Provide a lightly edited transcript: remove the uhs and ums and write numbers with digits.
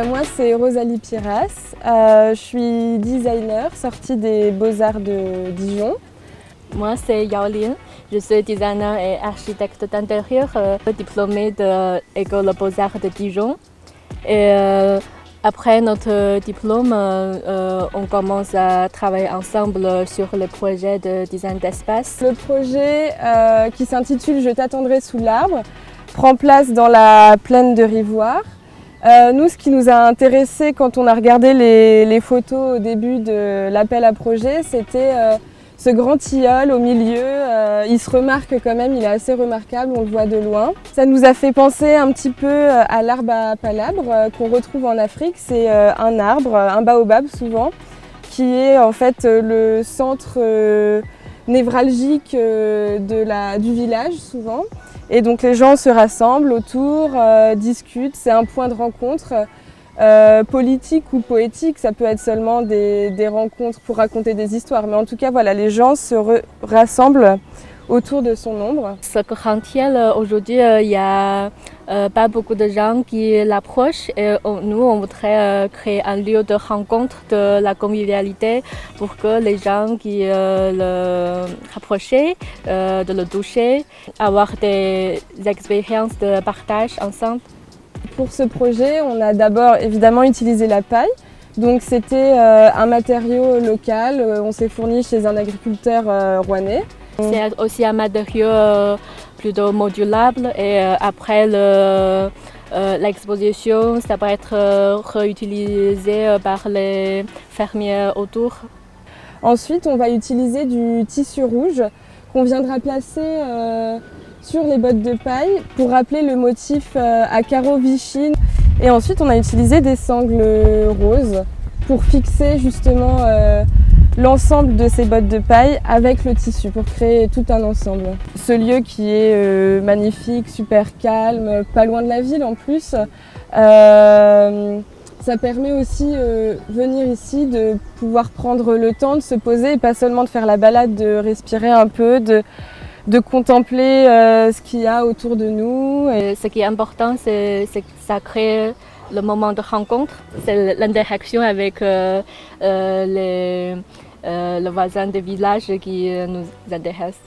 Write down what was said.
Moi, c'est Rosalie Piras. Je suis designer, sortie des Beaux-Arts de Dijon. Moi, c'est Yao Lin. Je suis designer et architecte d'intérieur, diplômée de l'École Beaux-Arts de Dijon. Et après notre diplôme, on commence à travailler ensemble sur le projet de design d'espace. Le projet qui s'intitule Je t'attendrai sous l'arbre prend place dans la plaine de Rivoire. Nous, ce qui nous a intéressé quand on a regardé les photos au début de l'appel à projet, c'était ce grand tilleul au milieu. Il se remarque quand même, il est assez remarquable, on le voit de loin. Ça nous a fait penser un petit peu à l'arbre à palabre qu'on retrouve en Afrique. C'est un arbre, un baobab souvent, qui est en fait le centre névralgique du village souvent. Et donc les gens se rassemblent autour, discutent, c'est un point de rencontre politique ou poétique, ça peut être seulement des rencontres pour raconter des histoires. Mais en tout cas, voilà, les gens se rassemblent autour de son ombre. Ce quartier, aujourd'hui, il n'y a pas beaucoup de gens qui l'approchent. Et nous, on voudrait créer un lieu de rencontre, de la convivialité pour que les gens qui le rapprochent, de le toucher, avoir des expériences de partage ensemble. Pour ce projet, on a d'abord évidemment utilisé la paille. Donc c'était un matériau local, on s'est fourni chez un agriculteur rouennais. C'est aussi un matériau plutôt modulable et après l'exposition, ça va être réutilisé par les fermiers autour. Ensuite, on va utiliser du tissu rouge qu'on viendra placer sur les bottes de paille pour rappeler le motif à carreaux Vichy. Et ensuite, on a utilisé des sangles roses pour fixer justement l'ensemble de ces bottes de paille avec le tissu pour créer tout un ensemble. Ce lieu qui est magnifique, super calme, pas loin de la ville en plus, ça permet aussi venir ici de pouvoir prendre le temps de se poser et pas seulement de faire la balade, de respirer un peu, de contempler ce qu'il y a autour de nous. Et ce qui est important, c'est que ça crée le moment de rencontre, c'est l'interaction avec le voisin des villages qui nous intéresse.